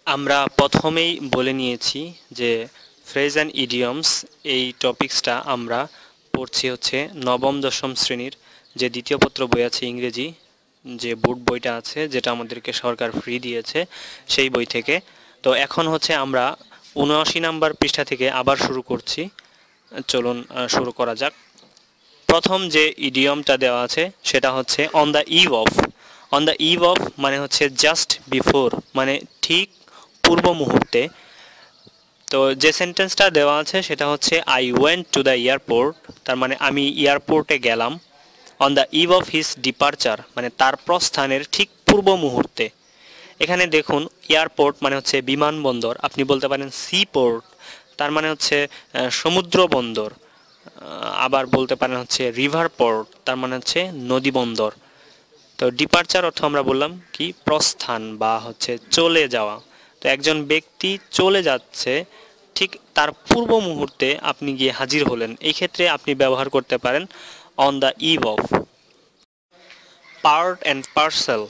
আমরা প্রথমেই বলে নিয়েছি যে ফ্রেজ অ্যান্ড ইডিয়মস এই টপিকসটা আমরা পড়ছি হচ্ছে নবম দশম শ্রেণীর যে দ্বিতীয় পত্র বই আছে ইংরেজি, যে বোর্ড বইটা আছে যেটা আমাদেরকে সরকার ফ্রি দিয়েছে সেই বই থেকে। তো এখন হচ্ছে আমরা ৭৯ নাম্বার পৃষ্ঠা থেকে আবার শুরু করছি। চলুন শুরু করা যাক। প্রথম যে ইডিয়মটা দেওয়া আছে সেটা হচ্ছে on the eve of. On the eve of মানে হচ্ছে জাস্ট বিফোর, মানে ঠিক পূর্ব মুহূর্তে। তো যে সেন্টেন্সটা দেওয়া আছে সেটা হচ্ছে I went to the airport, তার মানে আমি এয়ারপোর্টে গেলাম। On the eve of his departure মানে তার প্রস্থানের ঠিক পূর্ব মুহূর্তে। এখানে দেখুন এয়ারপোর্ট মানে হচ্ছে বিমানবন্দর, আপনি বলতে পারেন সি পোর্ট, তার মানে হচ্ছে সমুদ্র বন্দর। আবার বলতে পারেন হচ্ছে রিভার পোর্ট, তার মানে হচ্ছে নদী বন্দর। তো ডিপারচার অর্থ আমরা বললাম কি প্রস্থান বা হচ্ছে চলে যাওয়া। তো একজন ব্যক্তি চলে যাচ্ছে, ঠিক তার পূর্ব মুহূর্তে আপনি গিয়ে হাজির হলেন, এই ক্ষেত্রে আপনি ব্যবহার করতে পারেন on the eve of. Part and parcel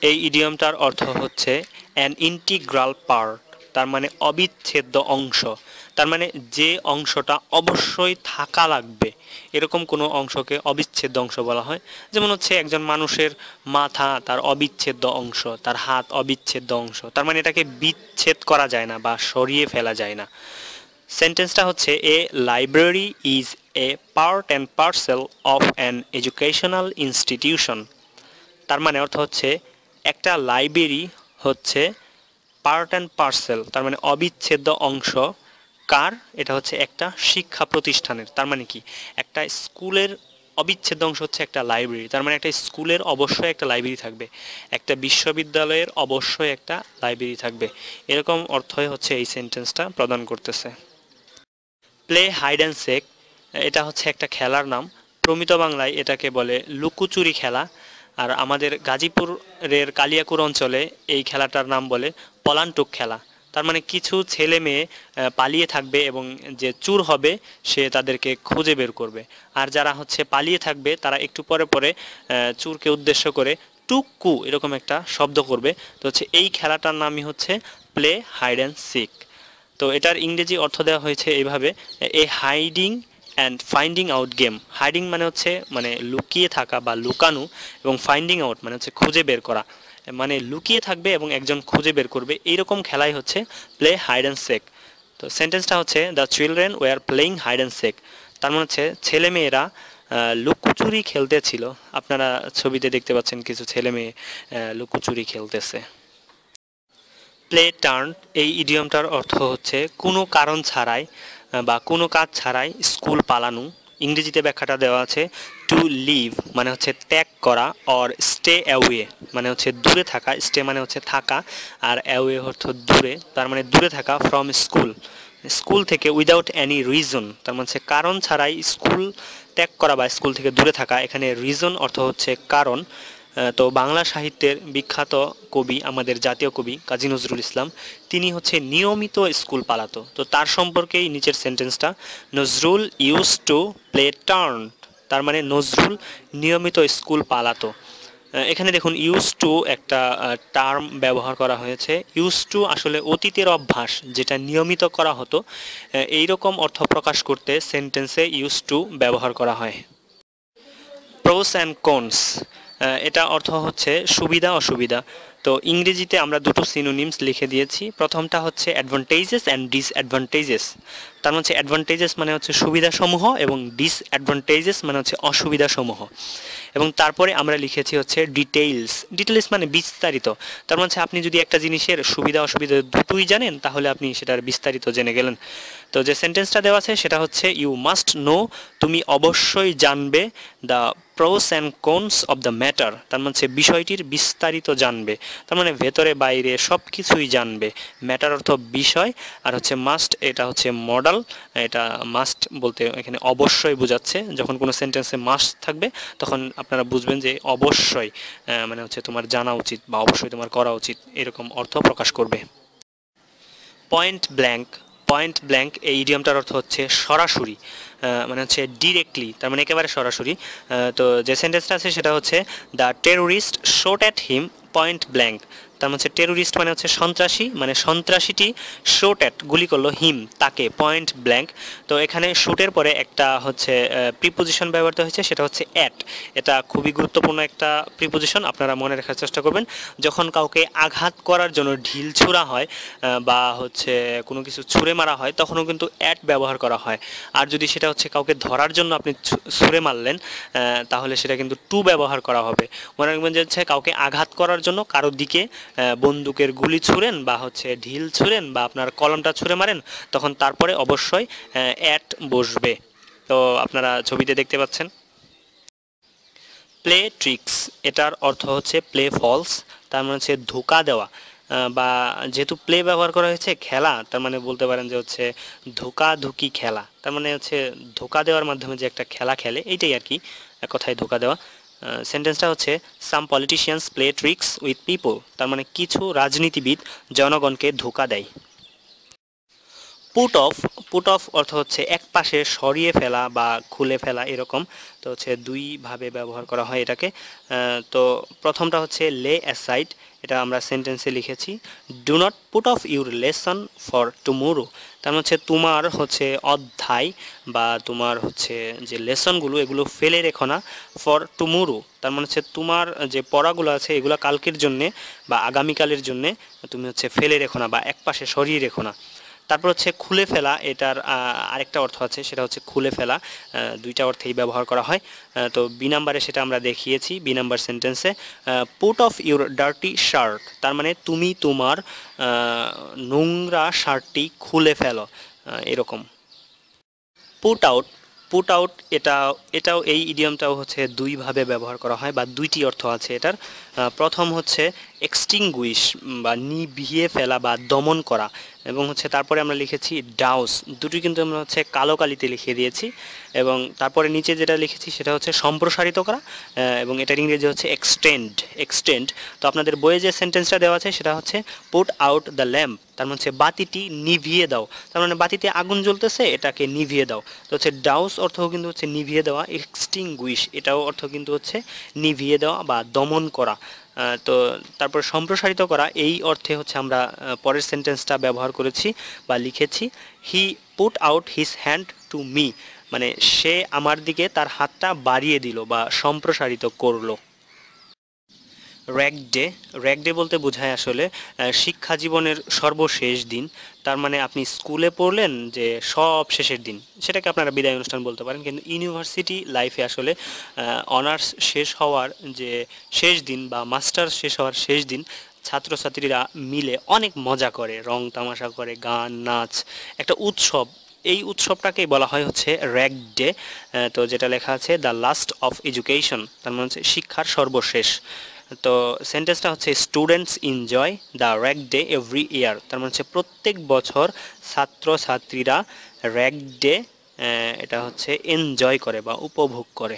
এই ইডিয়মটার অর্থ হচ্ছে অ্যান ইন্টিগ্রাল পার্ট, তার মানে অবিচ্ছেদ্য অংশ। তার মানে যে অংশটা অবশ্যই থাকা লাগবে এরকম কোনো অংশকে অবিচ্ছেদ্য অংশ বলা হয়। যেমন হচ্ছে একজন মানুষের মাথা তার অবিচ্ছেদ্য অংশ, তার হাত অবিচ্ছেদ্য অংশ, তার মানে এটাকে বিচ্ছেদ করা যায় না বা সরিয়ে ফেলা যায় না। সেন্টেন্সটা হচ্ছে a library is a part and parcel of an educational institution. তার মানে অর্থ হচ্ছে একটা লাইব্রেরি হচ্ছে পার্ট অ্যান্ড পার্সেল, তার মানে অবিচ্ছেদ্য অংশ কার, এটা হচ্ছে একটা শিক্ষা প্রতিষ্ঠানের। তার মানে কি একটা স্কুলের অবিচ্ছেদ্য অংশ হচ্ছে একটা লাইব্রেরি, তার মানে একটা স্কুলের অবশ্যই একটা লাইব্রেরি থাকবে, একটা বিশ্ববিদ্যালয়ের অবশ্যই একটা লাইব্রেরি থাকবে। এরকম অর্থই হচ্ছে এই সেন্টেন্সটা প্রদান করতেছে। প্লে হাইড অ্যান্ড সেক এটা হচ্ছে একটা খেলার নাম, প্রমিত বাংলায় এটাকে বলে লুকোচুরি খেলা। আর আমাদের গাজীপুরের কালিয়াকুর অঞ্চলে এই খেলাটার নাম বলে পলান্টুক খেলা। তার মানে কিছু ছেলে মেয়ে পালিয়ে থাকবে এবং যে চুর হবে সে তাদেরকে খুঁজে বের করবে। আর যারা হচ্ছে পালিয়ে থাকবে তারা একটু পরে পরে চুরকে উদ্দেশ্য করে টুকু এরকম একটা শব্দ করবে। তো হচ্ছে এই খেলাটার নামই হচ্ছে প্লে হাইড অ্যান্ড সিক। তো এটার ইংরেজি অর্থ দেওয়া হয়েছে এইভাবে, a hiding and finding out game. Hiding মানে হচ্ছে মানে লুকিয়ে থাকা বা লুকানো, এবং ফাইন্ডিং আউট মানে হচ্ছে খুঁজে বের করা, মানে লুকিয়ে থাকবে এবং একজন খুঁজে বের করবে, এইরকম খেলাই হচ্ছে প্লে হাইড অ্যান্ড সেক। তো সেন্টেন্সটা হচ্ছে the children were playing hide and seek, তার মানে হচ্ছে ছেলে মেয়েরা লুকোচুরি খেলতেছিল। আপনারা ছবিতে দেখতে পাচ্ছেন কিছু ছেলে মেয়ে লুকোচুরি খেলতেছে। প্লে টার্ন এই ইডিয়মটার অর্থ হচ্ছে কোনো কারণ ছাড়াই বা কোনো কাজ ছাড়াই স্কুল পালানো। ইংরেজিতে ব্যাখ্যাটা দেওয়া আছে টু লিভ মানে হচ্ছে ত্যাগ করা, অর স্টে অ্যাওয়ে মানে হচ্ছে দূরে থাকা, স্টে মানে হচ্ছে থাকা, আর অ্যাওয়ে অর্থ দূরে, তার মানে দূরে থাকা ফ্রম স্কুল, স্কুল থেকে উইদাউট এনি রিজন, তার মানে হচ্ছে কারণ ছাড়াই স্কুল ত্যাগ করা বা স্কুল থেকে দূরে থাকা। এখানে রিজন অর্থ হচ্ছে কারণ। তো বাংলা সাহিত্যের বিখ্যাত কবি, আমাদের জাতীয় কবি কাজী নজরুল ইসলাম, তিনি হচ্ছে নিয়মিত স্কুল পালাতো। তো তার সম্পর্কেই নিচের সেন্টেন্সটা, Nazrul use to play turn, তার মানে নজরুল নিয়মিত স্কুল পালাতো। এখানে দেখুন ইউজ টু একটা টার্ম ব্যবহার করা হয়েছে। ইউজ টু আসলে অতীতের অভ্যাস, যেটা নিয়মিত করা হতো, এইরকম অর্থ প্রকাশ করতে সেন্টেন্সে ইউজ টু ব্যবহার করা হয়। প্রোস অ্যান্ড কনস এটা অর্থ হচ্ছে সুবিধা অসুবিধা। তো ইংরেজিতে আমরা দুটো সিনোনিমস লিখে দিয়েছি। প্রথমটা হচ্ছে অ্যাডভান্টেজেস অ্যান্ড ডিসঅ্যাডভান্টেজেস। তার মানে হচ্ছে অ্যাডভান্টেজেস মানে হচ্ছে সুবিধাসমূহ এবং ডিসঅ্যাডভান্টেজেস মানে হচ্ছে অসুবিধাসমূহ। এবং তারপরে আমরা লিখেছি হচ্ছে ডিটেইলস। ডিটেইলস মানে বিস্তারিত। তার মানে হচ্ছে আপনি যদি একটা জিনিসের সুবিধা অসুবিধা দুটোই জানেন তাহলে আপনি সেটার বিস্তারিত জেনে গেলেন। তো যে সেন্টেন্সটা দেওয়া আছে সেটা হচ্ছে ইউ মাস্ট নো, তুমি অবশ্যই জানবে, the pros and cons of the matter, তার মানে হচ্ছে বিষয়টির বিস্তারিত জানবে, তার মানে ভেতরে বাইরে সব কিছুই জানবে। ম্যাটার অর্থ বিষয়, আর হচ্ছে মাস্ট এটা হচ্ছে মডাল। এটা মাস্ট বলতে এখানে অবশ্যই বোঝাচ্ছে। যখন কোনো সেন্টেন্সে মাস্ট থাকবে তখন আপনারা বুঝবেন যে অবশ্যই মানে হচ্ছে তোমার জানা উচিত বা অবশ্যই তোমার করা উচিত, এরকম অর্থ প্রকাশ করবে। Point blank. পয়েন্ট ব্ল্যাঙ্ক এই ইডিয়মটার অর্থ হচ্ছে সরাসরি, মানে হচ্ছে ডিরেক্টলি, তার মানে একেবারে সরাসরি। তো যে সেন্টেন্সটা আছে সেটা হচ্ছে the terrorist shot at him point blank, তার মানে হচ্ছে টেরোরিস্ট মানে হচ্ছে সন্ত্রাসী, মানে সন্ত্রাসীটি শট অ্যাট গুলি করলো হিম তাকে পয়েন্ট ব্ল্যাঙ্ক। তো এখানে শুটের পরে একটা হচ্ছে প্রিপোজিশন ব্যবহৃত হয়েছে, সেটা হচ্ছে অ্যাট। এটা খুবই গুরুত্বপূর্ণ একটা প্রিপোজিশন, আপনারা মনে রাখার চেষ্টা করবেন। যখন কাউকে আঘাত করার জন্য ঢিল ছুঁড়া হয় বা হচ্ছে কোনো কিছু ছুঁড়ে মারা হয়, তখনও কিন্তু অ্যাট ব্যবহার করা হয়। আর যদি সেটা হচ্ছে কাউকে ধরার জন্য আপনি ছুঁড়ে মারলেন, তাহলে সেটা কিন্তু টু ব্যবহার করা হবে। মনে রাখবেন যে হচ্ছে কাউকে আঘাত করার জন্য কারোর দিকে বন্দুকের গুলি ছুঁড়েন বা হচ্ছে ঢিল ছুঁড়েন বা আপনার কলমটা ছুঁড়ে মারেন, তখন তারপরে অবশ্যই অ্যাট বসবে। তো আপনারা ছবিতে দেখতে পাচ্ছেন। প্লে ট্রিক্স, এটার অর্থ হচ্ছে প্লে ফলস, তার মানে হচ্ছে ধোঁকা দেওয়া। বা যেহেতু প্লে ব্যবহার করা হয়েছে খেলা, তার মানে বলতে পারেন যে হচ্ছে ধোঁকাধুকি খেলা, তার মানে হচ্ছে ধোঁকা দেওয়ার মাধ্যমে যে একটা খেলা খেলে, এইটাই আর কি, এক কথায় ধোঁকা দেওয়া। সেন্টেন্সটা হচ্ছে some politicians play tricks with people, তার মানে কিছু রাজনীতিবিদ জনগণকে ধোঁকা দেয়। পুট অফ, পুট অফ অর্থ হচ্ছে এক পাশে সরিয়ে ফেলা বা খুলে ফেলা এরকম। তো হচ্ছে দুইভাবে ব্যবহার করা হয় এটাকে। তো প্রথমটা হচ্ছে লে অ্যাসাইড, এটা আমরা সেন্টেন্সে লিখেছি। Do not put off your lesson for tomorrow, তার হচ্ছে তোমার হচ্ছে অধ্যায় বা তোমার হচ্ছে যে লেসনগুলো এগুলো ফেলে রেখো না ফর টুমোরো, তার মানে হচ্ছে তোমার যে পড়াগুলো আছে এগুলো কালকের জন্যে বা আগামীকালের জন্যে তুমি হচ্ছে ফেলে রেখো না বা একপাশে সরিয়ে রেখো না। তারপর হচ্ছে খুলে ফেলা, এটার আরেকটা অর্থ আছে, সেটা হচ্ছে খুলে ফেলা। দুইটা অর্থেই ব্যবহার করা হয়। তো বি নাম্বারে সেটা আমরা দেখিয়েছি, বি নাম্বার সেন্টেন্সে। Put off your dirty shirt, তার মানে তুমি তোমার নোংরা শার্টটি খুলে ফেলো, এরকম। পুট আউট, পুট আউট এটাও এই ইডিয়মটাও হচ্ছে দুইভাবে ব্যবহার করা হয় বা দুইটি অর্থ আছে এটার। প্রথম হচ্ছে এক্সটিংগুইশ বা নিভিয়ে ফেলা বা দমন করা, এবং হচ্ছে তারপরে আমরা লিখেছি ডাউস, দুটি কিন্তু আমরা হচ্ছে কালো কালিতে লিখে দিয়েছি। এবং তারপরে নিচে যেটা লিখেছি সেটা হচ্ছে সম্প্রসারিত করা, এবং এটার ইংরেজি হচ্ছে এক্সটেন্ড, এক্সটেন্ড। তো আপনাদের বইয়ে যে সেন্টেন্সটা দেওয়া আছে সেটা হচ্ছে পুট আউট দ্য ল্যাম্প, তার মানে হচ্ছে বাতিটি নিভিয়ে দাও, তার মানে বাতিতে আগুন জ্বলতেছে এটাকে নিভিয়ে দাও। তো হচ্ছে ডাউস অর্থও কিন্তু হচ্ছে নিভিয়ে দেওয়া, এক্সটিংগুইশ এটাও অর্থ কিন্তু হচ্ছে নিভিয়ে দেওয়া বা দমন করা। তো তারপর সম্প্রসারিত করা এই অর্থে হচ্ছে আমরা পরের সেন্টেন্সটা ব্যবহার করেছি বা লিখেছি। He put out his hand to me, মানে সে আমার দিকে তার হাতটা বাড়িয়ে দিল বা সম্প্রসারিত করলো। র্যাগ ডে, র্যাগ ডে বলতে বোঝায় আসলে শিক্ষা জীবনের সর্বশেষ দিন। তার মানে আপনি স্কুলে পড়লেন যে সব শেষের দিন, সেটাকে আপনারা বিদায় অনুষ্ঠান বলতে পারেন। কিন্তু ইউনিভার্সিটি লাইফে আসলে অনার্স শেষ হওয়ার যে শেষ দিন বা মাস্টার্স শেষ হওয়ার শেষ দিন, ছাত্রছাত্রীরা মিলে অনেক মজা করে, রং তামাশা করে, গান নাচ, একটা উৎসব। এই উৎসবটাকেই বলা হয় হচ্ছে র্যাগ ডে। তো যেটা লেখা আছে দ্য লাস্ট অফ এডুকেশন, তার মানে হচ্ছে শিক্ষার সর্বশেষ। তো সেন্টেন্সটা হচ্ছে students enjoy the rag day every year, তার মানে হচ্ছে প্রত্যেক বছর ছাত্রছাত্রীরা র্যাগ ডে এটা হচ্ছে এনজয় করে বা উপভোগ করে।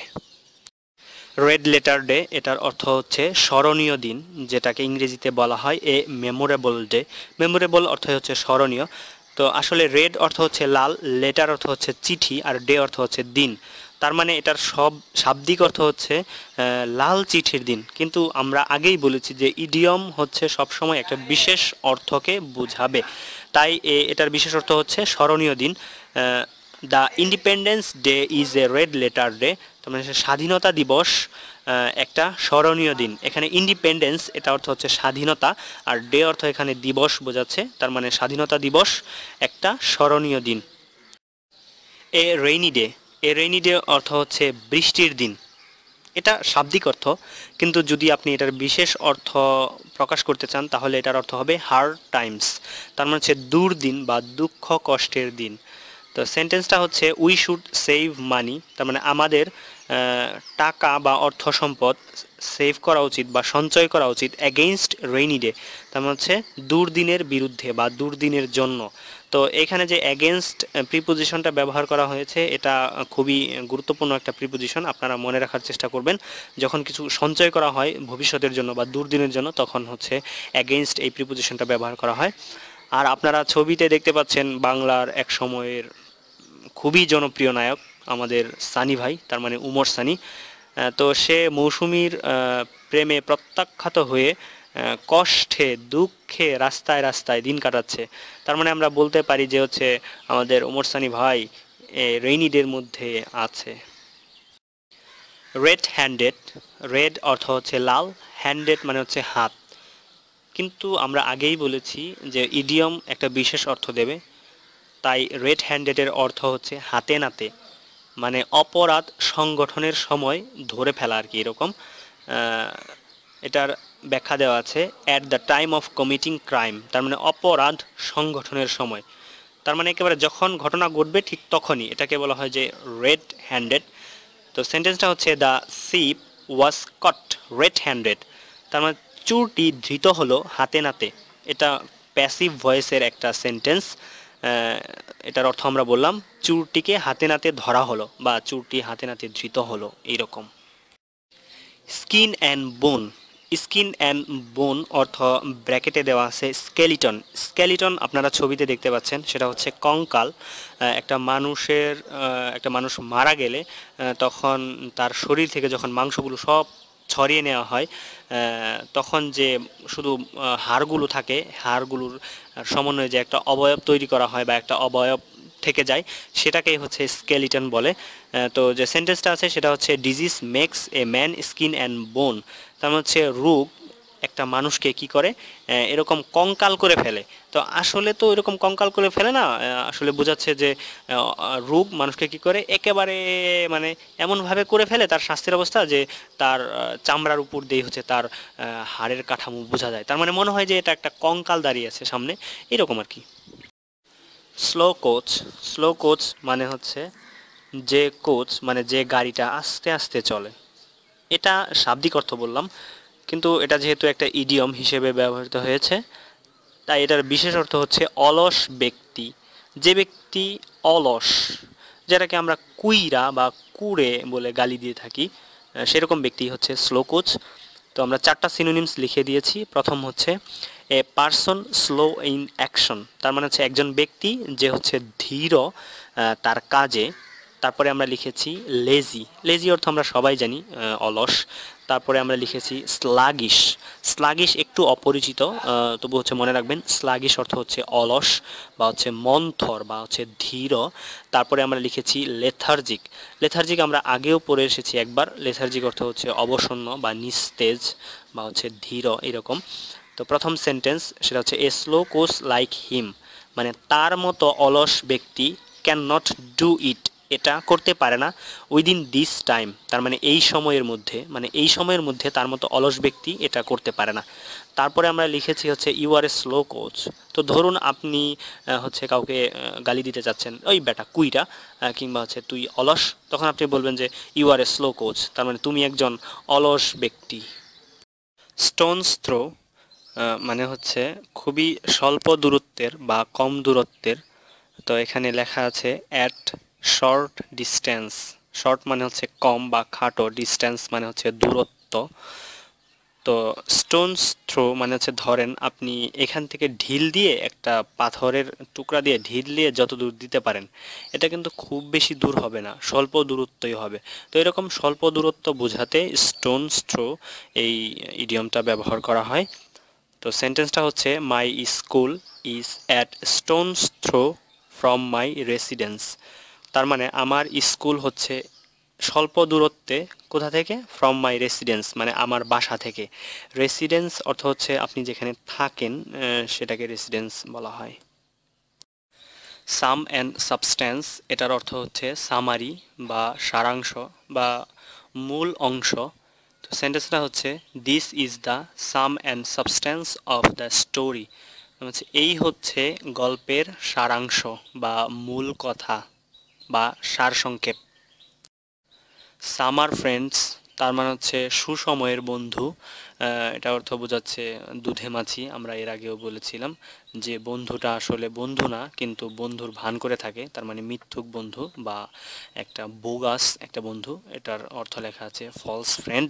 রেড লেটার ডে, এটার অর্থ হচ্ছে স্মরণীয় দিন, যেটাকে ইংরেজিতে বলা হয় এ মেমোরেবল ডে। মেমোরেবল অর্থ হচ্ছে স্মরণীয়। তো আসলে রেড অর্থ হচ্ছে লাল, লেটার অর্থ হচ্ছে চিঠি, আর ডে অর্থ হচ্ছে দিন। তার মানে এটার শাব্দিক অর্থ হচ্ছে লাল চিঠির দিন। কিন্তু আমরা আগেই বলেছি যে ইডিয়ম হচ্ছে সবসময় একটা বিশেষ অর্থকে বোঝাবে, তাই এটার বিশেষ অর্থ হচ্ছে স্মরণীয় দিন। The independence day is a red letter day, তার মানে স্বাধীনতা দিবস একটা স্মরণীয় দিন। এখানে ইন্ডিপেন্ডেন্স এটা অর্থ হচ্ছে স্বাধীনতা, আর ডে অর্থ এখানে দিবস বোঝাচ্ছে, তার মানে স্বাধীনতা দিবস একটা স্মরণীয় দিন। এ রেইনি ডে, এ রেইনি ডে অর্থ হচ্ছে বৃষ্টির দিন, এটা শাব্দিক অর্থ। কিন্তু যদি আপনি এটার বিশেষ অর্থ প্রকাশ করতে চান তাহলে এটার অর্থ হবে হার্ড টাইমস, তার মানে হচ্ছে দুর্দিন বা দুঃখ কষ্টের দিন। তো সেন্টেন্সটা হচ্ছে উই শুড সেভ মানি, তার মানে আমাদের টাকা বা অর্থ সম্পদ সেভ করা উচিত বা সঞ্চয় করা উচিত এগেইনস্ট রেইনি ডে, তার মানে হচ্ছে দুর্দিনের বিরুদ্ধে বা দুর্দিনের জন্য। তো এখানে যে এগেইনস্ট প্রিপোজিশনটা ব্যবহার করা হয়েছে এটা খুবই গুরুত্বপূর্ণ একটা প্রিপোজিশন, আপনারা মনে রাখার চেষ্টা করবেন। যখন কিছু সঞ্চয় করা হয় ভবিষ্যতের জন্য বা দুর্দিনের জন্য, তখন হচ্ছে এগেইনস্ট এই প্রিপোজিশনটা ব্যবহার করা হয়। আর আপনারা ছবিতে দেখতে পাচ্ছেন বাংলার এক সময়ের খুবই জনপ্রিয় নায়ক আমাদের সানি ভাই, তার মানে উমর সানি। তো সে মৌসুমীর প্রেমে প্রত্যাখ্যাত হয়ে কষ্টে দুঃখে রাস্তায় রাস্তায় দিন কাটাচ্ছে। তার মানে আমরা বলতে পারি যে হচ্ছে আমাদের ওমর সানি ভাই রেইনি ডের মধ্যে আছে। রেড হ্যান্ডেড, রেড অর্থ হচ্ছে লাল, হ্যান্ডেড মানে হচ্ছে হাত। কিন্তু আমরা আগেই বলেছি যে ইডিয়ম একটা বিশেষ অর্থ দেবে, তাই রেড হ্যান্ডেডের অর্থ হচ্ছে হাতে নাতে, মানে অপরাধ সংগঠনের সময় ধরে ফেলা আর কি এরকম। এটার ব্যাখ্যা দেওয়া আছে at the time of committing crime, তার মানে অপরাধ সংগঠনের সময়, তার মানে একেবারে যখন ঘটনা ঘটবে ঠিক তখনই, এটাকে বলা হয় যে রেড হ্যান্ডেড। তো সেন্টেন্সটা হচ্ছে the ship was caught red handed, তার মানে চুরটি ধৃত হলো হাতে নাতে। এটা প্যাসিভ ভয়েসের একটা সেন্টেন্স। এটার অর্থ আমরা বললাম চুরটিকে হাতে নাতে ধরা হলো বা চুরটি হাতে নাতে ধৃত হলো এইরকম। স্কিন অ্যান্ড বোন, স্কিন অ্যান্ড বোন অর্থ ব্র্যাকেটে দেওয়া আছে স্কেলিটন। স্কেলিটন আপনারা ছবিতে দেখতে পাচ্ছেন, সেটা হচ্ছে কঙ্কাল। একটা মানুষ মারা গেলে তখন তার শরীর থেকে যখন মাংসগুলো সব ছড়িয়ে নেওয়া হয়, তখন যে শুধু হাড়গুলো থাকে, হাড়গুলোর সমন্বয়ে যে একটা অবয়ব তৈরি করা হয় বা একটা অবয়ব থেকে যায়, সেটাকেই হচ্ছে স্কেলিটন বলে। তো যে সেন্টেন্সটা আছে সেটা হচ্ছে disease makes a man skin and bone, তার মানে হচ্ছে রোগ একটা মানুষকে কি করে এরকম কঙ্কাল করে ফেলে। তো আসলে তো এরকম কঙ্কাল করে ফেলে না, আসলে বোঝাচ্ছে যে রোগ মানুষকে কি করে একেবারে মানে এমনভাবে করে ফেলে তার স্বাস্থ্যের অবস্থা যে তার চামড়ার উপর দিয়ে হচ্ছে তার হাড়ের কাঠামো বোঝা যায়, তার মানে মনে হয় যে এটা একটা কঙ্কাল দাঁড়িয়ে আছে সামনে, এরকম আর কি। স্লো কোচ, স্লো কোচ মানে হচ্ছে যে কোচ মানে যে গাড়িটা আস্তে আস্তে চলে। এটা শাব্দিক অর্থ বললাম, কিন্তু এটা যেহেতু একটা ইডিয়ম হিসেবে ব্যবহৃত হয়েছে, তাই এটার বিশেষ অর্থ হচ্ছে অলস ব্যক্তি। যে ব্যক্তি অলস, যেটাকে আমরা কুইরা বা কুড়ে বলে গালি দিয়ে থাকি, সেরকম ব্যক্তি হচ্ছে স্লো কোচ। তো আমরা 4টা সিনোনিমস লিখে দিয়েছি। প্রথম হচ্ছে a person slow in action, তার মানে হচ্ছে একজন ব্যক্তি যে হচ্ছে ধীর তার কাজে। তারপরে আমরা লিখেছি লেজি, লেজি অর্থ আমরা সবাই জানি অলস। তারপরে আমরা লিখেছি স্লাগিশ, স্লাগিশ একটু অপরিচিত, তবু হচ্ছে মনে রাখবেন স্লাগিশ অর্থ হচ্ছে অলস বা হচ্ছে মন্থর বা হচ্ছে ধীর। তারপরে আমরা লিখেছি লেথার্জিক, লেথার্জিক আমরা আগেও পড়ে এসেছি একবার, লেথার্জিক অর্থ হচ্ছে অবসন্ন বা নিস্তেজ বা হচ্ছে ধীর এরকম। তো প্রথম সেন্টেন্স সেটা হচ্ছে এ স্লো কোচ লাইক হিম, মানে তার মতো অলস ব্যক্তি ক্যান নট ডু ইট, এটা করতে পারে না উইদিন দিস টাইম, তার মানে এই সময়ের মধ্যে, মানে এই সময়ের মধ্যে তার মতো অলস ব্যক্তি এটা করতে পারে না। তারপরে আমরা লিখেছি হচ্ছে you are a slow coach. তো ধরুন আপনি হচ্ছে কাউকে গালি দিতে চাচ্ছেন, ওই বেটা কুইটা, কিংবা হচ্ছে তুই অলস, তখন আপনি বলবেন যে you are a slow coach, তার মানে তুমি একজন অলস ব্যক্তি। স্টোনস থ্রো মানে হচ্ছে খুবই স্বল্প দূরত্বের বা কম দূরত্বের। তো এখানে লেখা আছে অ্যাট শর্ট ডিস্টেন্স, শর্ট মানে হচ্ছে কম বা খাটো, ডিস্টেন্স মানে হচ্ছে দূরত্ব। তো স্টোনস থ্রো মানে হচ্ছে ধরেন আপনি এখান থেকে ঢিল দিয়ে একটা পাথরের টুকরা দিয়ে ঢিল দিয়ে যত দূর দিতে পারেন, এটা কিন্তু খুব বেশি দূর হবে না, স্বল্প দূরত্বই হবে। তো এরকম স্বল্প দূরত্ব বোঝাতে স্টোনস থ্রো এই ইডিয়মটা ব্যবহার করা হয়। তো সেন্টেন্সটা হচ্ছে my school is at stone's throw from my residence, তার মানে আমার স্কুল হচ্ছে স্বল্প দূরত্বে, কোথা থেকে, ফ্রম মাই রেসিডেন্স মানে আমার বাসা থেকে। রেসিডেন্স অর্থ হচ্ছে আপনি যেখানে থাকেন, সেটাকে রেসিডেন্স বলা হয়। সাম অ্যান্ড সাবস্ট্যান্স, এটার অর্থ হচ্ছে সামারি বা সারাংশ বা মূল অংশ। তো সেন্টেন্সটা হচ্ছে this is the some and substance of the story, হচ্ছে এই হচ্ছে গল্পের সারাংশ বা মূল কথা বা সারসংক্ষেপ। সামার ফ্রেন্ডস, তার মানে হচ্ছে সুসময়ের বন্ধু। এটা অর্থ বোঝাচ্ছে দুধে মাছি। আমরা এর আগেও বলেছিলাম যে বন্ধুটা আসলে বন্ধু না, কিন্তু বন্ধুর ভান করে থাকে, তার মানে মিথ্যুক বন্ধু বা একটা বোগাস একটা বন্ধু, এটার অর্থ লেখা আছে ফলস ফ্রেন্ড।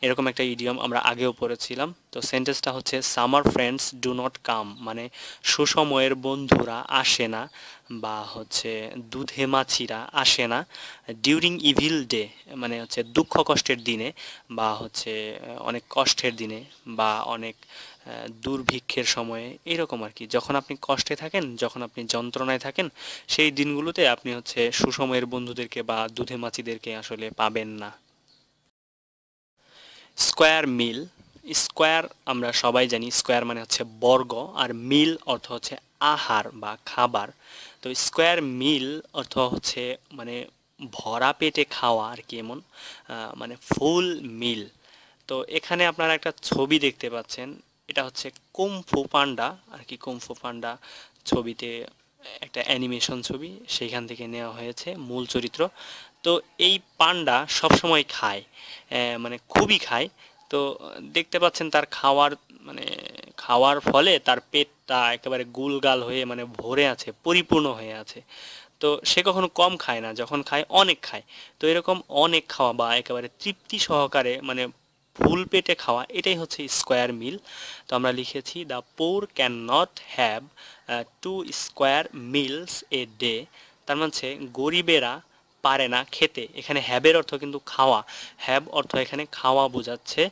এরকম একটা ইডিয়ম আমরা আগেও পড়েছিলাম। তো সেন্টেন্সটা হচ্ছে summer friends do not come, মানে সুসময়ের বন্ধুরা আসে না বা হচ্ছে দুধে মাছিরা আসে না ডিউরিং ইভিল ডে, মানে হচ্ছে দুঃখ কষ্টের দিনে বা হচ্ছে অনেক কষ্ট কষ্টের দিনে বা অনেক দুর্ভিক্ষের সময়ে এরকম আর কি। যখন আপনি কষ্টে থাকেন, যখন আপনি যন্ত্রণায় থাকেন, সেই দিনগুলোতে আপনি হচ্ছে সুসময়ের বন্ধুদেরকে বা দুধে মাছিদেরকে আসলে পাবেন না। স্কোয়ার মিল, স্কোয়ার আমরা সবাই জানি স্কোয়ার মানে হচ্ছে বর্গ, আর মিল অর্থ হচ্ছে আহার বা খাবার। তো স্কোয়ার মিল অর্থ হচ্ছে মানে ভরা পেটে খাওয়া আর কি, এমন মানে ফুল মিল। তো এখানে আপনারা একটা ছবি দেখতে পাচ্ছেন, এটা হচ্ছে কুংফু পান্ডা আর কি। কুংফু পান্ডা ছবিতে একটা অ্যানিমেশন ছবি, সেইখান থেকে নেওয়া হয়েছে মূল চরিত্র। তো এই পান্ডা সবসময় খায়, মানে খুবই খায়। তো দেখতে পাচ্ছেন তার খাওয়ার মানে খাওয়ার ফলে তার পেটটা একেবারে গুলগাল হয়ে মানে ভরে আছে, পরিপূর্ণ হয়ে আছে। তো সে কখনো কম খায় না, যখন খায় অনেক খায়। তো এরকম অনেক খাওয়া বা একেবারে তৃপ্তি সহকারে মানে ফুল পেটে খাওয়া, এটাই হচ্ছে স্কোয়ার মিল। তো আমরা লিখেছি the poor can not have 2 square meals a day. তার মানে হচ্ছে গরিবেরা পারে না খেতে। এখানে হ্যাবের অর্থ কিন্তু খাওয়া, হ্যাব অর্থ এখানে খাওয়া বোঝাচ্ছে।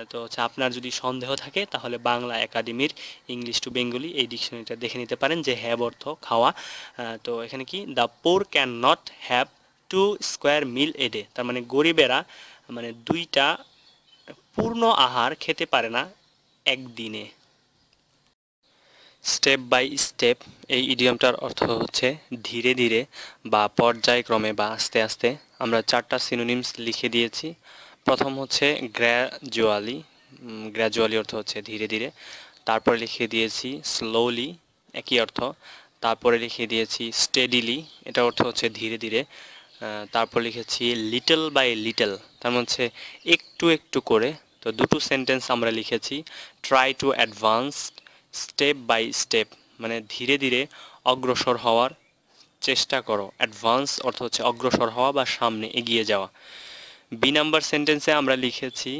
তো হচ্ছে আপনার যদি সন্দেহ থাকে তাহলে বাংলা একাডেমির ইংলিশ টু বেঙ্গলি এই ডিকশনারিটা দেখে নিতে পারেন যে হ্যাব অর্থ খাওয়া। তো এখানে কি the poor can not have 2 square meal a day, তার মানে গরিবেরা মানে 2টা পূর্ণ আহার খেতে পারে না একদিনে। স্টেপ বাই স্টেপ, এই ইডিয়মটার অর্থ হচ্ছে ধীরে ধীরে বা পর্যায়ক্রমে বা আস্তে আস্তে। আমরা 4টা সিনোনিমস লিখে দিয়েছি। প্রথম হচ্ছে গ্র্যাজুয়ালি, গ্র্যাজুয়ালি অর্থ হচ্ছে ধীরে ধীরে। তারপরে লিখে দিয়েছি স্লোলি, একই অর্থ। তারপরে লিখে দিয়েছি স্টেডিলি, এটা অর্থ হচ্ছে ধীরে ধীরে। তারপর লিখেছি লিটল বাই লিটল, তার মানে হচ্ছে একটু একটু করে। তো দুটো সেন্টেন্স আমরা লিখেছি, try to advance step by step, মানে ধীরে ধীরে অগ্রসর হওয়ার চেষ্টা করো। অ্যাডভান্স অর্থ হচ্ছে অগ্রসর হওয়া বা সামনে এগিয়ে যাওয়া। বি নাম্বার সেন্টেন্সে আমরা লিখেছি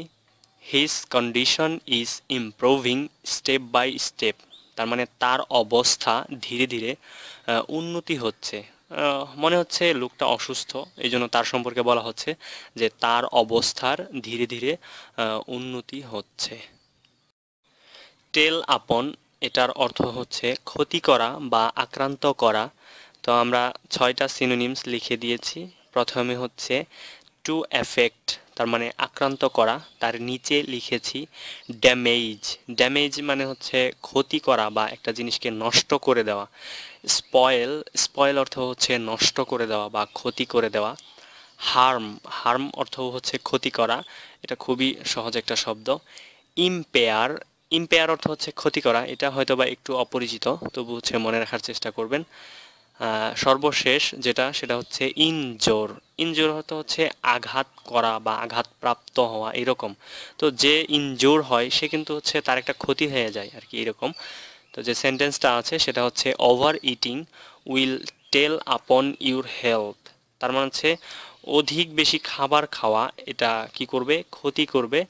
his condition is improving step by step, তার মানে তার অবস্থা ধীরে ধীরে উন্নতি হচ্ছে। মনে হচ্ছে লোকটা অসুস্থ, এই জন্য তার সম্পর্কে বলা হচ্ছে যে তার অবস্থার ধীরে ধীরে উন্নতি হচ্ছে। টেল আপন, এটার অর্থ হচ্ছে ক্ষতি করা বা আক্রান্ত করা। তো আমরা 6টা সিনোনিমস লিখে দিয়েছি। প্রথমে হচ্ছে টু এফেক্ট, তার মানে আক্রান্ত করা। তার নিচে লিখেছি ড্যামেজ, ড্যামেজ মানে হচ্ছে ক্ষতি করা বা একটা জিনিসকে নষ্ট করে দেওয়া। স্পয়েল, স্পয়েল অর্থ হচ্ছে নষ্ট করে দেওয়া বা ক্ষতি করে দেওয়া। হার্ম, হার্ম অর্থ হচ্ছে ক্ষতি করা, এটা খুবই সহজ একটা শব্দ। ইম্পেয়ার, ইম্পেয়ার অর্থ হচ্ছে ক্ষতি করা, এটা হয়তো বা একটু অপরিচিত, তবু হচ্ছে মনে রাখার চেষ্টা করবেন। সর্বশেষ যেটা সেটা হচ্ছে ইনজোর, ইনজোর অর্থ হচ্ছে আঘাত করা বা আঘাতপ্রাপ্ত হওয়া এরকম। তো যে ইনজোর হয় সে কিন্তু হচ্ছে তার একটা ক্ষতি হয়ে যায় আর কি, এরকম। তো যে সেন্টেন্সটা আছে সেটা হচ্ছে ওভার ইটিং উইল টেল আপন ইউর হেলথ, তার মানে হচ্ছে অধিক বেশি খাবার খাওয়া এটা কি করবে, ক্ষতি করবে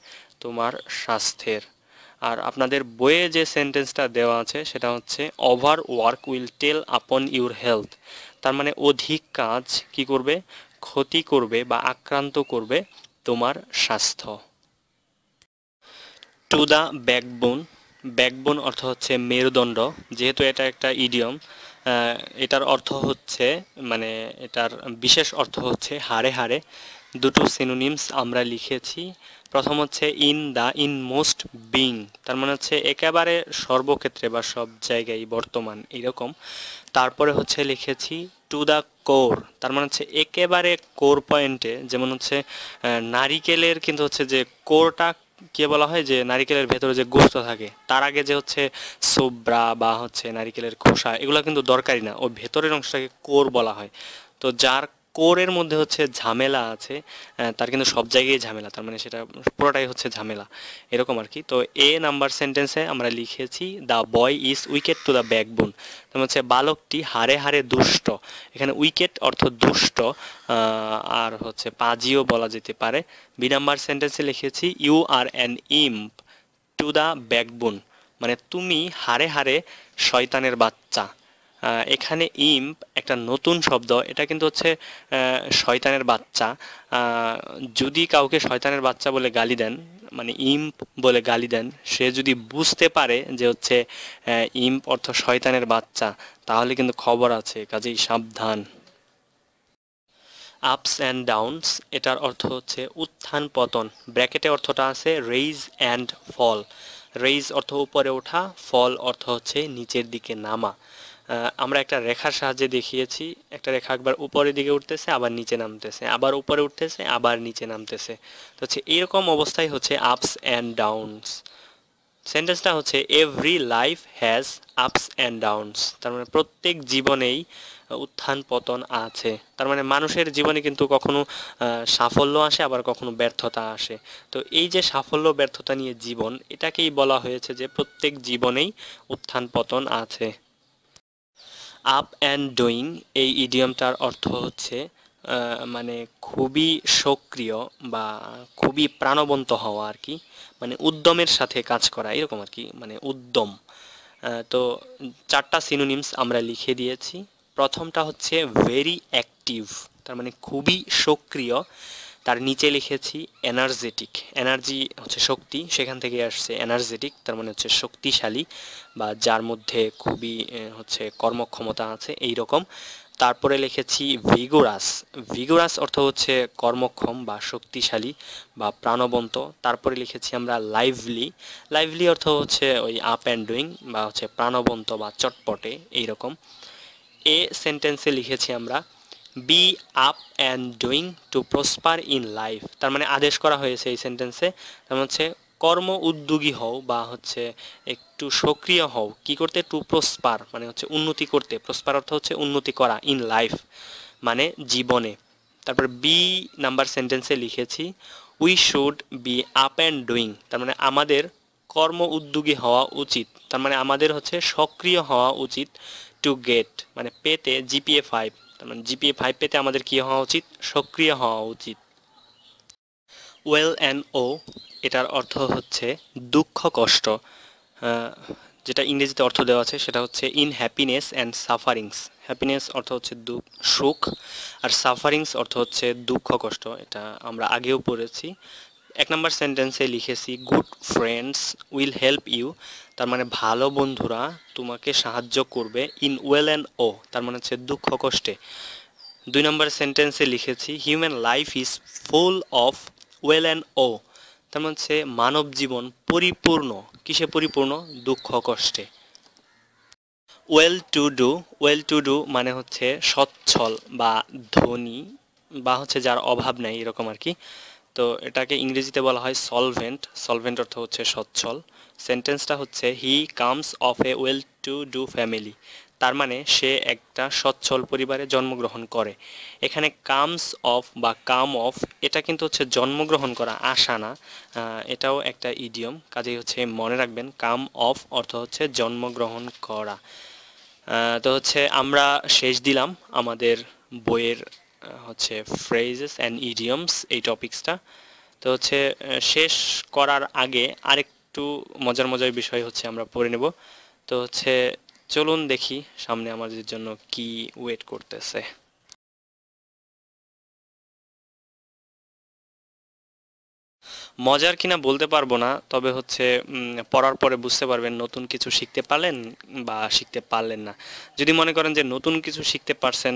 তোমার স্বাস্থ্যের। আর আপনাদের বইয়ে যে সেন্টেন্সটা দেওয়া আছে সেটা হচ্ছে ওভার ওয়ার্ক উইল টেল আপন ইউর হেলথ, তার মানে অধিক কাজ কি করবে, ক্ষতি করবে বা আক্রান্ত করবে তোমার স্বাস্থ্য। টু দ্য ব্যাকবোন, ব্যাকবোন অর্থ হচ্ছে মেরুদণ্ড। যেহেতু এটা একটা ইডিয়ম, এটার অর্থ হচ্ছে মানে এটার বিশেষ অর্থ হচ্ছে হাড়ে হাড়ে। দুটো সিনোনিমস আমরা লিখেছি। প্রথম হচ্ছে ইন দ্য ইনমোস্ট বিং, তার মানে হচ্ছে একেবারে সর্বক্ষেত্রে বা সব জায়গায় বর্তমান এরকম। তারপরে হচ্ছে লিখেছি টু দ্য কোর, তার মানে হচ্ছে একেবারে কোর পয়েন্টে। যেমন হচ্ছে নারিকেলের কিন্তু হচ্ছে যে কোরটা কে বলা হয়, যে নারিকেলের ভেতরে যে গোস্ত থাকে তার আগে যে হচ্ছে সোবরা বা হচ্ছে নারিকেলের খোসা, এগুলো কিন্তু দরকারি না, ওই ভেতরের অংশটাকে কোর বলা হয়। তো যার কোরের মধ্যে হচ্ছে ঝামেলা আছে, তার কিন্তু সব জায়গায় ঝামেলা, তার মানে সেটা পুরোটাই হচ্ছে ঝামেলা এরকম আর কি। তো এ নাম্বার সেন্টেন্সে আমরা লিখেছি the boy is wicket two the backbone, তার হচ্ছে বালকটি হাড়ে হাড়ে দুষ্ট। এখানে উইকেট অর্থ দুষ্ট, আর হচ্ছে পাজিও বলা যেতে পারে। বি নাম্বার সেন্টেন্সে লিখেছি you are an imp to the backbone, মানে তুমি হাড়ে হাড়ে শয়তানের বাচ্চা। এখানে ইম্প একটা নতুন শব্দ, এটা কিন্তু হচ্ছে শয়তানের বাচ্চা। যদি কাউকে শয়তানের বাচ্চা বলে গালি দেন, মানে ইম্প বলে গালি দেন, সে যদি বুঝতে পারে যে হচ্ছে ইম্প অর্থ শয়তানের বাচ্চা, তাহলে কিন্তু খবর আছে, কাজেই সাবধান। আপস অ্যান্ড ডাউনস, এটার অর্থ হচ্ছে উত্থান পতন। ব্র্যাকেটে অর্থটা আছে রেইজ অ্যান্ড ফল। রেইজ অর্থ উপরে ওঠা, ফল অর্থ হচ্ছে নিচের দিকে নামা। আমরা একটা রেখার সাহায্যে দেখিয়েছি, একটা রেখা একবার উপরের দিকে উঠতেছে, আবার নিচে নামতেছে, আবার উপরে উঠতেছে, আবার নিচে নামতেছে। তো হচ্ছে এরকম অবস্থায় হচ্ছে আপস অ্যান্ড ডাউনস। সেন্টেন্সটা হচ্ছে every life has ups and downs, তার মানে প্রত্যেক জীবনেই উত্থান পতন আছে। তার মানে মানুষের জীবনে কিন্তু কখনো সাফল্য আসে, আবার কখনো ব্যর্থতা আসে। তো এই যে সাফল্য ব্যর্থতা নিয়ে জীবন, এটাকেই বলা হয়েছে যে প্রত্যেক জীবনেই উত্থান পতন আছে। আপ অ্যান্ড ডুইং, এই ইডিয়মটার অর্থ হচ্ছে মানে খুবই সক্রিয় বা খুবই প্রাণবন্ত হওয়া আর কি, মানে উদ্যমের সাথে কাজ করা এরকম আর কি, মানে উদ্যম। তো চারটা সিনোনিমস আমরা লিখে দিয়েছি। প্রথমটা হচ্ছে ভেরি অ্যাক্টিভ, তার মানে খুবই সক্রিয়। তার নিচে লিখেছি এনার্জেটিক, এনার্জি হচ্ছে শক্তি, সেখান থেকে আসছে এনার্জেটিক, তার মানে হচ্ছে শক্তিশালী বা যার মধ্যে খুবই হচ্ছে কর্মক্ষমতা আছে এই রকম। তারপরে লিখেছি ভিগোরাস, ভিগোরাস অর্থ হচ্ছে কর্মক্ষম বা শক্তিশালী বা প্রাণবন্ত। তারপরে লিখেছি আমরা লাইভলি, লাইভলি অর্থ হচ্ছে ওই আপ অ্যান্ড ডুইং বা হচ্ছে প্রাণবন্ত বা চটপটে এইরকম। এ সেন্টেন্সে লিখেছি আমরা be up and doing to prosper in life, তার মানে আদেশ করা হয়েছে এই সেন্টেন্সে, তার মানে হচ্ছে কর্ম উদ্যোগী হও বা হচ্ছে একটু সক্রিয় হও, কি করতে, টু প্রসপার মানে হচ্ছে উন্নতি করতে, প্রসপার অর্থ হচ্ছে উন্নতি করা, ইন লাইফ মানে জীবনে। তারপর বি নাম্বার সেন্টেন্সে লিখেছি we should be up and doing, তার মানে আমাদের কর্ম উদ্যোগী হওয়া উচিত, তার মানে আমাদের হচ্ছে সক্রিয় হওয়া উচিত। টু গেট মানে পেতে জিপিএ 5, তার মানে জিপিএ 5 পেতে আমাদের কি হওয়া উচিত, সক্রিয় হওয়া উচিত। ওয়েল অ্যান্ড ও, এটার অর্থ হচ্ছে দুঃখ কষ্ট। যেটা ইংরেজিতে অর্থ দেওয়া আছে সেটা হচ্ছে in happiness and sufferings. Happiness অর্থ হচ্ছে সুখ, আর সাফারিংস অর্থ হচ্ছে দুঃখ কষ্ট, এটা আমরা আগেও পড়েছি। এক নম্বর সেন্টেন্সে লিখেছি good friends will help you, তার মানে ভালো বন্ধুরা তোমাকে সাহায্য করবে। ইন ওয়েল অ্যান্ড ও, তার মানে হচ্ছে দুঃখ কষ্টে। দুই নম্বর সেন্টেন্সে লিখেছি human life is full of weal and woe, তার মানে হচ্ছে মানব জীবন পরিপূর্ণ, কিসে পরিপূর্ণ, দুঃখ কষ্টে। Well to do, well to do মানে হচ্ছে সচ্ছল বা ধনী বা হচ্ছে যার অভাব নেই এরকম আর কি। তো এটাকে ইংরেজিতে বলা হয় সলভেন্ট, সলভেন্ট অর্থ হচ্ছে সচ্ছল। সেন্টেন্সটা হচ্ছে he comes of A well to do family, তার মানে সে একটা সচ্ছল পরিবারে জন্মগ্রহণ করে। এখানে কামস অফ বা কাম অফ, এটা কিন্তু হচ্ছে জন্মগ্রহণ করা, আসা না। এটাও একটা ইডিয়ম, কাজেই হচ্ছে মনে রাখবেন কাম অফ অর্থ হচ্ছে জন্মগ্রহণ করা। তো হচ্ছে আমরা শেষ দিলাম আমাদের বইয়ের হচ্ছে ফ্রেজেস অ্যান্ড ইডিয়মস এই টপিক্সটা। তো হচ্ছে শেষ করার আগে আরেকটু মজার মজার বিষয় হচ্ছে আমরা পড়ে নেব। তো হচ্ছে চলুন দেখি সামনে আমাদের জন্য কি ওয়েট করতেছে। মজার কিনা বলতে পারবো না, তবে হচ্ছে পড়ার পরে বুঝতে পারবেন নতুন কিছু শিখতে পারলেন বা শিখতে পারলেন না। যদি মনে করেন যে নতুন কিছু শিখতে পারছেন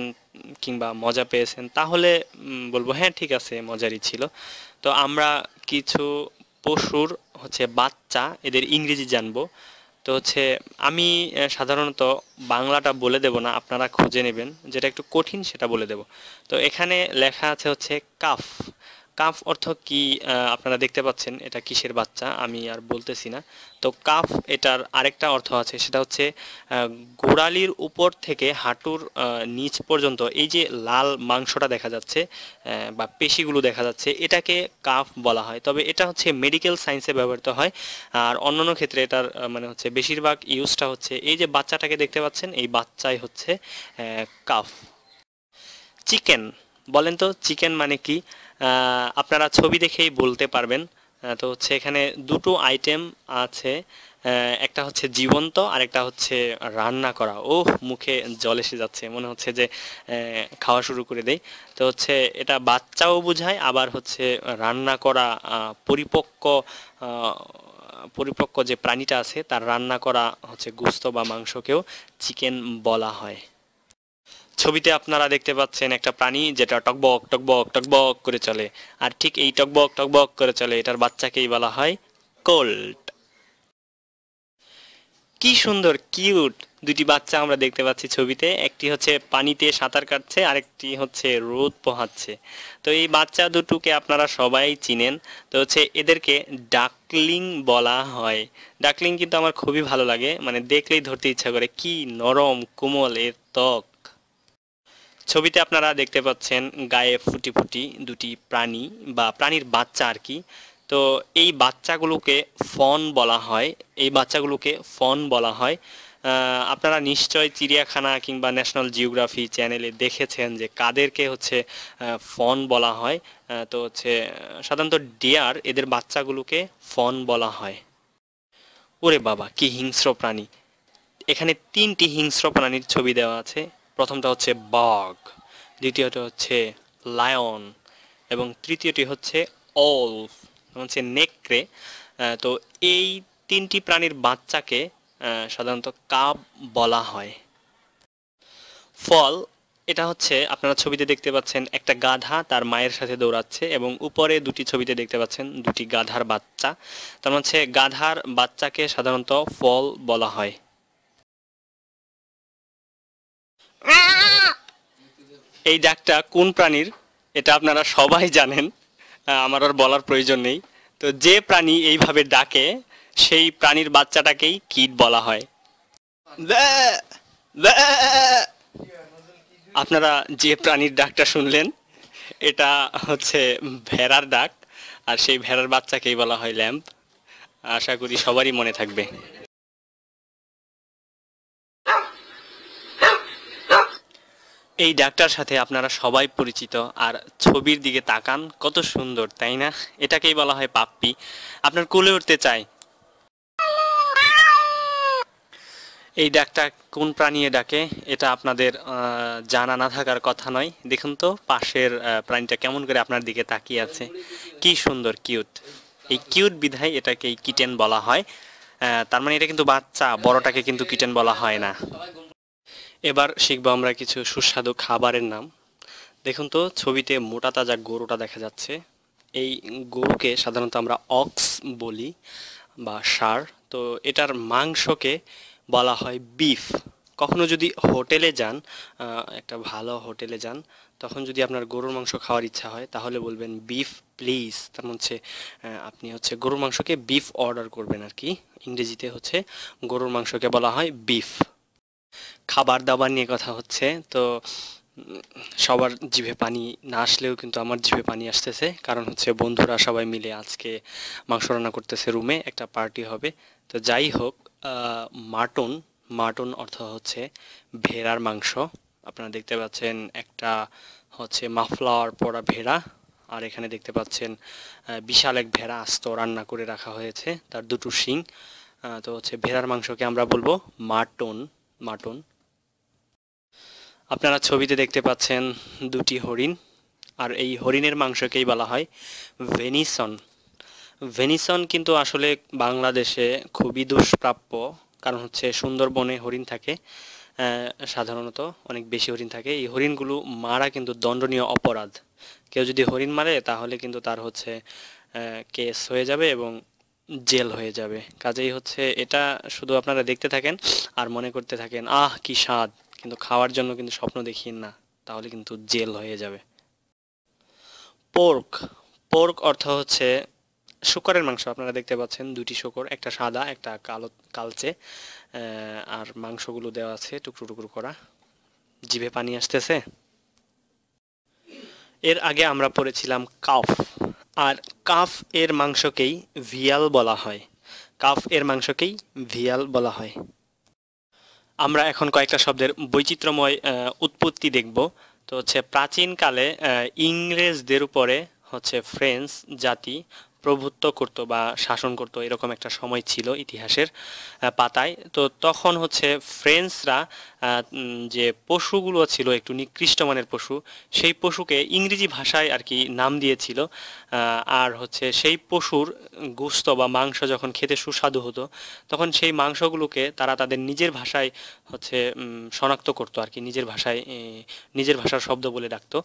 কিংবা মজা পেয়েছেন, তাহলে বলবো হ্যাঁ ঠিক আছে, মজারই ছিল। তো আমরা কিছু পশুর হচ্ছে বাচ্চা, এদের ইংরেজি জানবো। তো হচ্ছে আমি সাধারণত বাংলাটা বলে দেব না, আপনারা খুঁজে নেবেন, যেটা একটু কঠিন সেটা বলে দেব। তো এখানে লেখা আছে হচ্ছে কাফ। কাফ অর্থ কি আপনারা দেখতে পাচ্ছেন, এটা কিসের বাচ্চা আমি আর বলতেছি না। তো কাফ এটার আরেকটা অর্থ আছে, সেটা হচ্ছে গোড়ালির উপর থেকে হাঁটুর নিচ পর্যন্ত এই যে লাল মাংসটা দেখা যাচ্ছে বা পেশিগুলো দেখা যাচ্ছে, এটাকে কাফ বলা হয়। তবে এটা হচ্ছে মেডিকেল সায়েন্সে ব্যবহৃত হয়। আর অন্যান্য ক্ষেত্রে এটার মানে হচ্ছে বেশিরভাগ ইউজটা হচ্ছে এই যে বাচ্চাটাকে দেখতে পাচ্ছেন, এই বাচ্চাই হচ্ছে কাফ। চিকেন, বলেন তো চিকেন মানে কি? আপনারা ছবি দেখেই বলতে পারবেন। তো হচ্ছে এখানে দুটো আইটেম আছে, একটা হচ্ছে জীবন্ত আর একটা হচ্ছে রান্না করা। ওহ, মুখে জল এসে যাচ্ছে, মনে হচ্ছে যে খাওয়া শুরু করে দেই। তো হচ্ছে এটা বাচ্চাও বোঝায়, আবার হচ্ছে রান্না করা পরিপক্ক আহ, পরিপক্ক যে প্রাণীটা আছে তার রান্না করা হচ্ছে গোশত বা মাংসকেও চিকেন বলা হয়। ছবিতে আপনারা দেখতে পাচ্ছেন একটা প্রাণী যেটা টকবক টকবক টকবক করে চলে, আর ঠিক এই টকবক টকবক করে চলে এটার বাচ্চাকেই বলা হয় কোল্ট। কি সুন্দর কিউট দুটি বাচ্চা আমরা দেখতে পাচ্ছি ছবিতে, একটি হচ্ছে পানিতে সাঁতার কাটছে, আরেকটি হচ্ছে রোদ পোহাচ্ছে। তো এই বাচ্চা দুটোকে আপনারা সবাই চিনেন। তো হচ্ছে এদেরকে ডাকলিং বলা হয়। ডাকলিং কিন্তু আমার খুবই ভালো লাগে, মানে দেখলেই ধরতে ইচ্ছা করে, কি নরম কোমল এর ত্বক। ছবিতে আপনারা দেখতে পাচ্ছেন গায়ে ফুটি ফুটি দুটি প্রাণী বা প্রাণীর বাচ্চা আর কি। তো এই বাচ্চাগুলোকে ফন বলা হয়, এই বাচ্চাগুলোকে ফন বলা হয়। আপনারা নিশ্চয় চিড়িয়াখানা কিংবা ন্যাশনাল জিওগ্রাফি চ্যানেলে দেখেছেন যে কাদেরকে হচ্ছে ফন বলা হয়। তো হচ্ছে সাধারণত ডিয়ার, এদের বাচ্চাগুলোকে ফন বলা হয়। ওরে বাবা, কি হিংস্র প্রাণী! এখানে তিনটি হিংস্র প্রাণীর ছবি দেওয়া আছে। প্রথমটা হচ্ছে বাঘ, দ্বিতীয়টা হচ্ছে লায়ন, এবং তৃতীয়টি হচ্ছে অলফ, হচ্ছে নেকড়ে। তো এই তিনটি প্রাণীর বাচ্চাকে সাধারণত কাব বলা হয়। ফল, এটা হচ্ছে আপনারা ছবিতে দেখতে পাচ্ছেন একটা গাধা তার মায়ের সাথে দৌড়াচ্ছে, এবং উপরে দুটি ছবিতে দেখতে পাচ্ছেন দুটি গাধার বাচ্চা। তার হচ্ছে গাধার বাচ্চাকে সাধারণত ফল বলা হয়। এই ডাকটা কোন প্রাণীর এটা আপনারা সবাই জানেন, আমার আর বলার প্রয়োজন নেই। তো যে প্রাণী এইভাবে ডাকে সেই প্রাণীর বাচ্চাটাকেই কীট বলা হয়। আপনারা যে প্রাণীর ডাকটা শুনলেন এটা হচ্ছে ভেড়ার ডাক, আর সেই ভেড়ার বাচ্চাকেই বলা হয় ল্যাম্প। আশা করি সবারই মনে থাকবে। এই ডাকটার সাথে আপনারা সবাই পরিচিত, আর ছবির দিকে তাকান, কত সুন্দর তাই না? এটাকেই বলা হয় পাপ্পি। আপনার কোলে উঠতে চাই। এই ডাকটা কোন প্রাণী ডাকে এটা আপনাদের জানা না থাকার কথা নয়। দেখুন তো পাশের প্রাণীটা কেমন করে আপনার দিকে তাকিয়ে আছে, কি সুন্দর কিউট। এই কিউট বিধায় এটাকে কিটেন বলা হয়। তার মানে এটা কিন্তু বাচ্চা, বড়টাকে কিন্তু কিটেন বলা হয় না। এবার শিখবো আমরা কিছু সুস্বাদু খাবারের নাম। দেখুন তো ছবিতে মোটা তাজা গরুটা দেখা যাচ্ছে। এই গরুকে সাধারণত আমরা অক্স বলি বা ষাঁড়। তো এটার মাংসকে বলা হয় বিফ। কখনো যদি হোটেলে যান, একটা ভালো হোটেলে যান, তখন যদি আপনার গরুর মাংস খাওয়ার ইচ্ছা হয় তাহলে বলবেন বিফ প্লিজ। তার হচ্ছে আপনি হচ্ছে গরুর মাংসকে বিফ অর্ডার করবেন আর কি। ইংরেজিতে হচ্ছে গরুর মাংসকে বলা হয় বিফ। খাবার দাবার নিয়ে কথা হচ্ছে, তো সবার জিভে পানি না আসলেও কিন্তু আমার জিভে পানি আসতেছে, কারণ হচ্ছে বন্ধুরা সবাই মিলে আজকে মাংস রান্না করতেছে, রুমে একটা পার্টি হবে। তো যাই হোক, মাটন, মাটন অর্থ হচ্ছে ভেড়ার মাংস। আপনারা দেখতে পাচ্ছেন একটা হচ্ছে মাফলার পরা ভেড়া, আর এখানে দেখতে পাচ্ছেন বিশাল এক ভেড়া আস্ত রান্না করে রাখা হয়েছে, তার দুটো শিং। তো হচ্ছে ভেড়ার মাংসকে আমরা বলবো মাটন। মাটন। আপনারা ছবিতে দেখতে পাচ্ছেন দুটি হরিণ, আর এই হরিণের মাংসকেই বলা হয় ভেনিসন। ভেনিসন কিন্তু আসলে বাংলাদেশে খুবই দুষ্প্রাপ্য, কারণ হচ্ছে সুন্দরবনে হরিণ থাকে, সাধারণত অনেক বেশি হরিণ থাকে। এই হরিণগুলো মারা কিন্তু দণ্ডনীয় অপরাধ। কেউ যদি হরিণ মারে তাহলে কিন্তু তার হচ্ছে কেস হয়ে যাবে এবং জেল হয়ে যাবে। কাজেই হচ্ছে এটা শুধু আপনারা দেখতে থাকেন আর মনে করতে থাকেন আহ কি স্বাদ, কিন্তু খাওয়ার জন্য কিন্তু স্বপ্ন দেখিয়েন না, তাহলে কিন্তু জেল হয়ে যাবে। পোর্ক, পোর্ক অর্থ হচ্ছে শূকরের মাংস। আপনারা দেখতে পাচ্ছেন দুটি শূকর, একটা সাদা একটা কালো কালচে, আর মাংসগুলো দেওয়া আছে টুকরো টুকরো করা। জিভে পানি আসতেছে। এর আগে আমরা পড়েছিলাম কাফ, আর কাফ এর মাংসকেই ভিয়াল বলা হয়। কাফ এর মাংসকেই ভিয়াল বলা হয়। আমরা এখন কয়েকটা শব্দের বৈচিত্র্যময় উৎপত্তি দেখব। তো হচ্ছে প্রাচীনকালে ইংরেজদের উপরে হচ্ছে ফ্রেঞ্চ জাতি প্রভুত্ব করত বা শাসন করত, এরকম একটা সময় ছিল ইতিহাসের পাতায়। তো তখন হচ্ছে ফ্রেঞ্চরা যে পশুগুলো ছিল একটু নিকৃষ্ট মানের পশু, সেই পশুকে ইংরেজি ভাষায় আর কি নাম দিয়েছিল। আর হচ্ছে সেই পশুর গোশত বা মাংস যখন খেতে সুস্বাদু হতো, তখন সেই মাংসগুলোকে তারা তাদের নিজের ভাষায় হচ্ছে শনাক্ত করতো আর কি, নিজের ভাষায় নিজের ভাষার শব্দ বলে ডাকতো।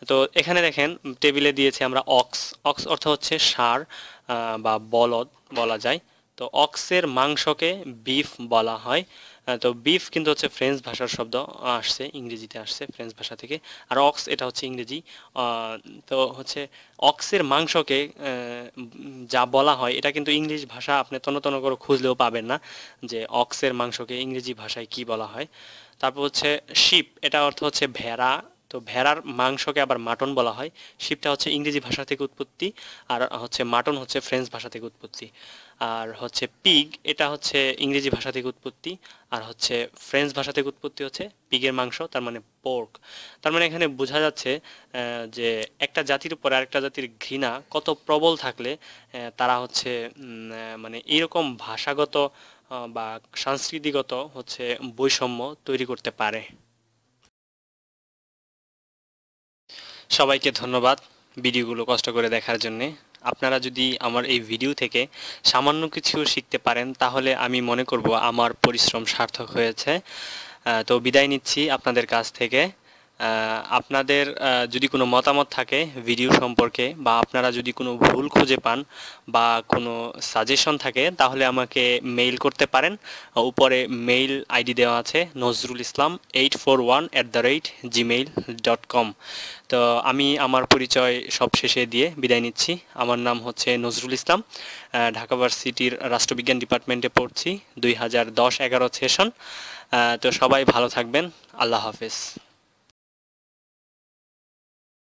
তো এখানে দেখেন টেবিলে দিয়েছে আমরা অক্স। অক্স অর্থ হচ্ছে ষাঁড় বা বলদ বলা যায়। তো অক্সের মাংসকে বিফ বলা হয়। তো বিফ কিন্তু হচ্ছে ফ্রেঞ্চ ভাষার শব্দ, আসছে ইংরেজিতে আসছে ফ্রেঞ্চ ভাষা থেকে। আর অক্স এটা হচ্ছে ইংরেজি। তো হচ্ছে অক্সের মাংসকে যা বলা হয়, এটা কিন্তু ইংলিশ ভাষা আপনি তন্ন তন্ন করে খুঁজলেও পাবেন না যে অক্সের মাংসকে ইংরেজি ভাষায় কি বলা হয়। তারপর হচ্ছে শিপ, এটা অর্থ হচ্ছে ভেড়া। তো ভেড়ার মাংসকে আবার মাটন বলা হয়। শিপটা হচ্ছে ইংরেজি ভাষা থেকে উৎপত্তি, আর হচ্ছে মাটন হচ্ছে ফ্রেঞ্চ ভাষা থেকে উৎপত্তি। আর হচ্ছে পিগ, এটা হচ্ছে ইংরেজি ভাষা থেকে উৎপত্তি, আর হচ্ছে ফ্রেঞ্চ ভাষা থেকে উৎপত্তি হচ্ছে পিগের মাংস, তার মানে পোর্ক। তার মানে এখানে বোঝা যাচ্ছে যে একটা জাতির উপর আরেকটা জাতির ঘৃণা কত প্রবল থাকলে তারা হচ্ছে মানে এইরকম ভাষাগত বা সংস্কৃতিগত হচ্ছে বৈষম্য তৈরি করতে পারে। সবাইকে ধন্যবাদ ভিডিওগুলো কষ্ট করে দেখার জন্যে। আপনারা যদি আমার এই ভিডিও থেকে সামান্য কিছু শিখতে পারেন, তাহলে আমি মনে করব আমার পরিশ্রম সার্থক হয়েছে। তো বিদায় নিচ্ছি আপনাদের কাছ থেকে। আপনাদের যদি কোনো মতামত থাকে ভিডিও সম্পর্কে, বা আপনারা যদি কোনো ভুল খুঁজে পান বা কোনো সাজেশন থাকে, তাহলে আমাকে মেইল করতে পারেন। উপরে মেইল আইডি দেওয়া আছে nazrul islam841@gmail.com। তো আমি আমার পরিচয় সব শেষে দিয়ে বিদায় নিচ্ছি। আমার নাম হচ্ছে নজরুল ইসলাম, ঢাকা ভার্সিটির রাষ্ট্রবিজ্ঞান ডিপার্টমেন্টে পড়ছি, 2010-11 সেশন। তো সবাই ভালো থাকবেন। আল্লাহ হাফেজ।